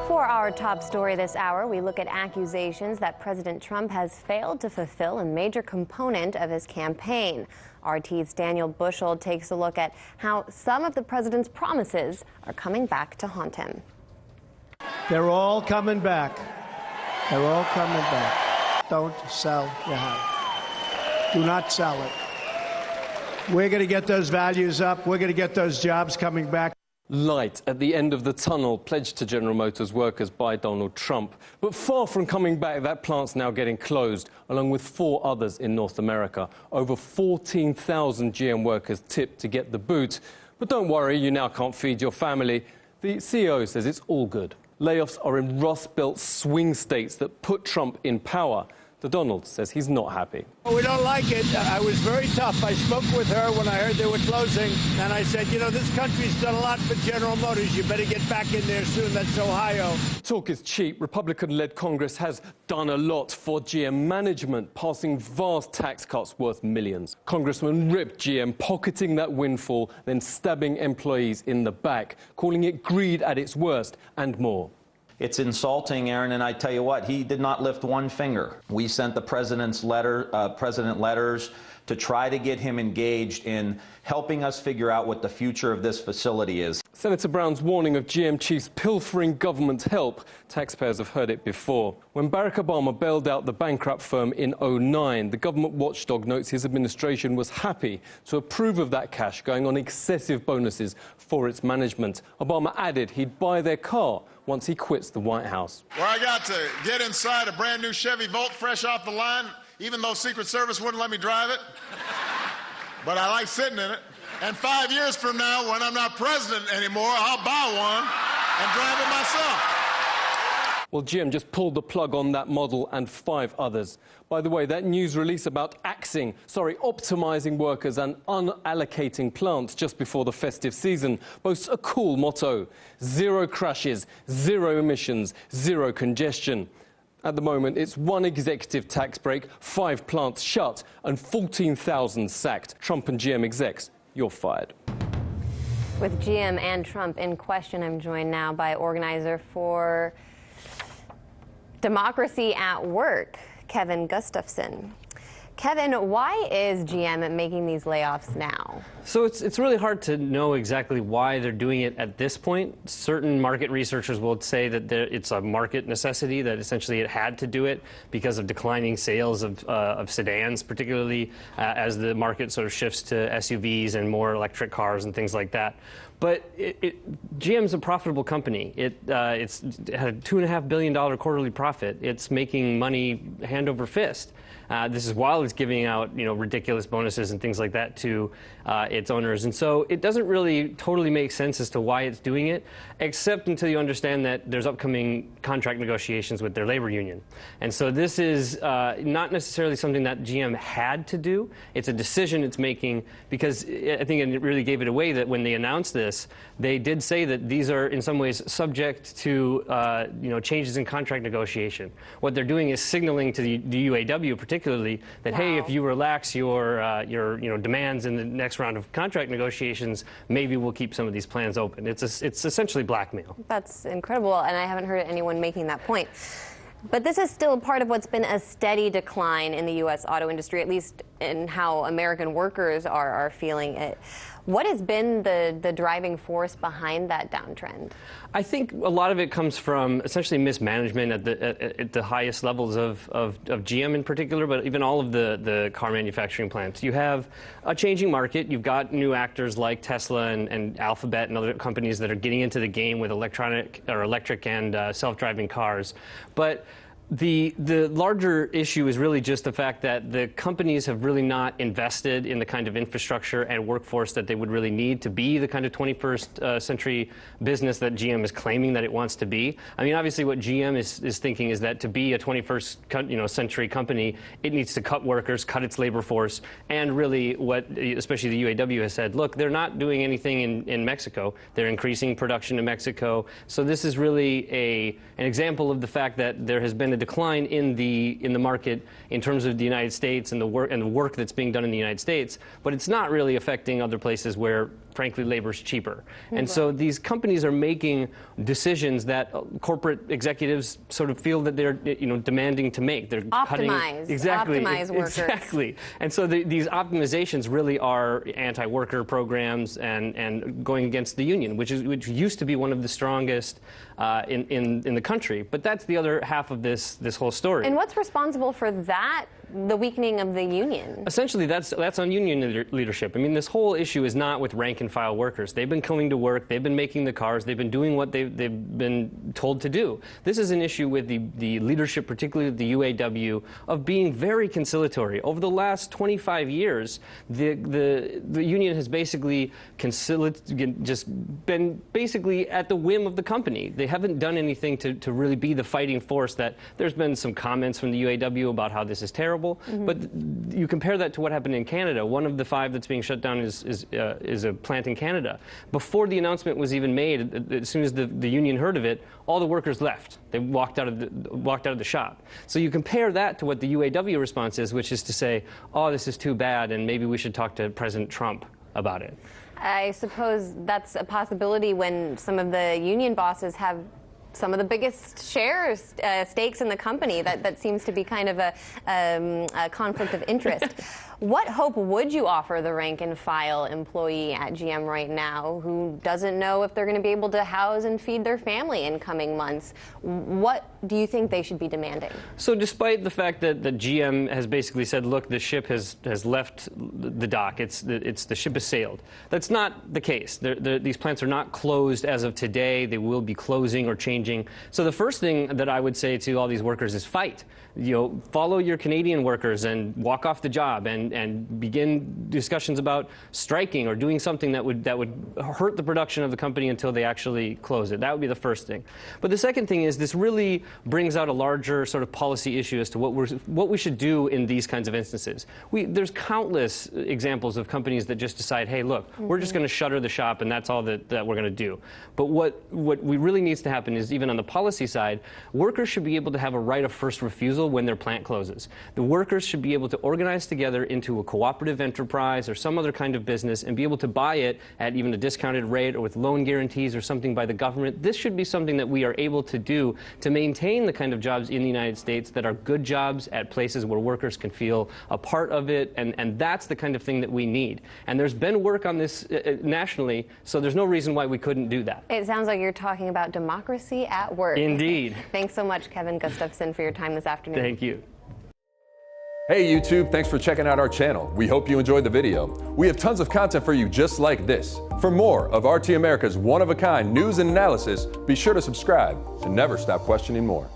For our top story this hour, we look at accusations that President Trump has failed to fulfill a major component of his campaign. RT's Daniel Bushell takes a look at how some of the president's promises are coming back to haunt him. They're all coming back. They're all coming back. Don't sell your house. Do not sell it. We're going to get those values up. We're going to get those jobs coming back. Light at the end of the tunnel pledged to General Motors workers by Donald Trump. But far from coming back, that plant's now getting closed, along with 4 others in North America. Over 14,000 GM workers tipped to get the boot. But don't worry, you now can't feed your family. The CEO says it's all good. Layoffs are in Rust Belt swing states that put Trump in power. The Donald says he's not happy. We don't like it. I was very tough. I spoke with her when I heard they were closing, and I said, you know, this country's done a lot for General Motors. You better get back in there soon. That's Ohio. Talk is cheap. Republican-led Congress has done a lot for GM management, passing vast tax cuts worth millions. Congressman ripped GM, pocketing that windfall, then stabbing employees in the back, calling it greed at its worst, and more. It's insulting, Aaron, and I tell you what, he did not lift one finger. We sent the president letters to try to get him engaged in helping us figure out what the future of this facility is. Senator Brown's warning of GM chiefs pilfering government help. Taxpayers have heard it before. When Barack Obama bailed out the bankrupt firm in 2009, the government watchdog notes his administration was happy to approve of that cash going on excessive bonuses for its management. Obama added he'd buy their car once he quits the White House. Where I got to get inside a brand new Chevy Volt fresh off the line, even though Secret Service wouldn't let me drive it. But I like sitting in it. And 5 years from now, when I'm not president anymore, I'll buy one and drive it myself. Well, GM just pulled the plug on that model and 5 others. By the way, that news release about optimizing workers and unallocating plants just before the festive season boasts a cool motto: 0 crashes, 0 emissions, 0 congestion. At the moment, it's 1 executive tax break, 5 plants shut, and 14,000 sacked. Trump and GM execs, you're fired. With GM and Trump in question, I'm joined now by organizer for Democracy at Work, Kevin Gustafson. Kevin, why is GM making these layoffs now? So it's really hard to know exactly why they're doing it at this point. Certain market researchers will say that it's a market necessity, that essentially it had to do it because of declining sales of sedans, particularly as the market sort of shifts to SUVs and more electric cars and things like that. But GM's a profitable company. It had a $2.5 billion quarterly profit. It's making money hand over fist. This is while it's giving out, ridiculous bonuses and things like that to its owners. And so it doesn't really totally make sense as to why it's doing it, except until you understand that there's upcoming contract negotiations with their labor union. And so this is not necessarily something that GM had to do. It's a decision it's making because I think it really gave it away that when they announced this, they did say that these are in some ways subject to changes in contract negotiation. What they're doing is signaling to the UAW particularly that, hey, if you relax your demands in the next round of contract negotiations, maybe we'll keep some of these plans open. It's essentially blackmail. That's incredible, and I haven't heard anyone making that point. But this is still part of what's been a steady decline in the U.S. auto industry, at least in how American workers are feeling it. What has been the driving force behind that downtrend? I think a lot of it comes from essentially mismanagement at the highest levels of GM in particular, but even all of the car manufacturing plants. You have a changing market. You've got new actors like Tesla and Alphabet and other companies that are getting into the game with electric and self-driving cars. But the larger issue is really just the fact that the companies have really not invested in the kind of infrastructure and workforce that they would really need to be the kind of 21st century business that GM is claiming that it wants to be. I mean, obviously what GM is thinking is that to be a 21st century company, it needs to cut workers, cut its labor force, and really what especially the UAW has said, look, they're not doing anything in Mexico. They're increasing production in Mexico. So this is really an example of the fact that there has been a decline in the market in terms of the United States and the work that's being done in the United States, but it's not really affecting other places where frankly, labor's cheaper. And so these companies are making decisions that corporate executives sort of feel that they're demanding to make. They're optimize workers. Exactly. And so these optimizations really are anti-worker programs and going against the union, which used to be one of the strongest in the country. But that's the other half of this whole story. And what's responsible for that, the weakening of the union? Essentially, that's on union leadership. I mean, this whole issue is not with rank-and-file workers. They've been coming to work, they've been making the cars, they've been doing what they've been told to do. This is an issue with the leadership, particularly the UAW, of being very conciliatory. Over the last 25 years, the union has basically just been basically at the whim of the company. They haven't done anything to really be the fighting force. That there's been some comments from the UAW about how this is terrible. But you compare that to what happened in Canada. One of the 5 that's being shut down is a plant in Canada. Before the announcement was even made, as soon as the union heard of it, all the workers left. They walked out of the shop. So you compare that to what the UAW response is, which is to say, oh, this is too bad, and maybe we should talk to President Trump about it. I suppose that's a possibility when some of the union bosses have some of the biggest stakes in the company. That seems to be kind of a conflict of interest. What hope would you offer the rank-and-file employee at GM right now who doesn't know if they're going to be able to house and feed their family in coming months? What do you think they should be demanding? So despite the fact that the GM has basically said, look, the ship has left the dock, the ship has sailed. That's not the case. These plants are not closed as of today. They will be closing or changing. So the first thing that I would say to all these workers is fight. Follow your Canadian workers and walk off the job and begin discussions about striking or doing something that would hurt the production of the company until they actually close it. That would be the first thing. But the second thing is this really brings out a larger sort of policy issue as to what we should do in these kinds of instances. There's countless examples of companies that just decide, hey, look, we're just going to shutter the shop and that's all that we're going to do. But what really needs to happen is, even on the policy side, workers should be able to have a right of first refusal when their plant closes. The workers should be able to organize together into a cooperative enterprise or some other kind of business and be able to buy it at even a discounted rate or with loan guarantees or something by the government. This should be something that we are able to do to maintain the kind of jobs in the United States that are good jobs at places where workers can feel a part of it, and that's the kind of thing that we need. And there's been work on this nationally, so there's no reason why we couldn't do that. It sounds like you're talking about democracy at work. Indeed. Thanks so much, Kevin Gustafson, for your time this afternoon. Thank you. Hey YouTube, thanks for checking out our channel. We hope you enjoyed the video. We have tons of content for you just like this. For more of RT America's one-of-a-kind news and analysis, be sure to subscribe and never stop questioning more.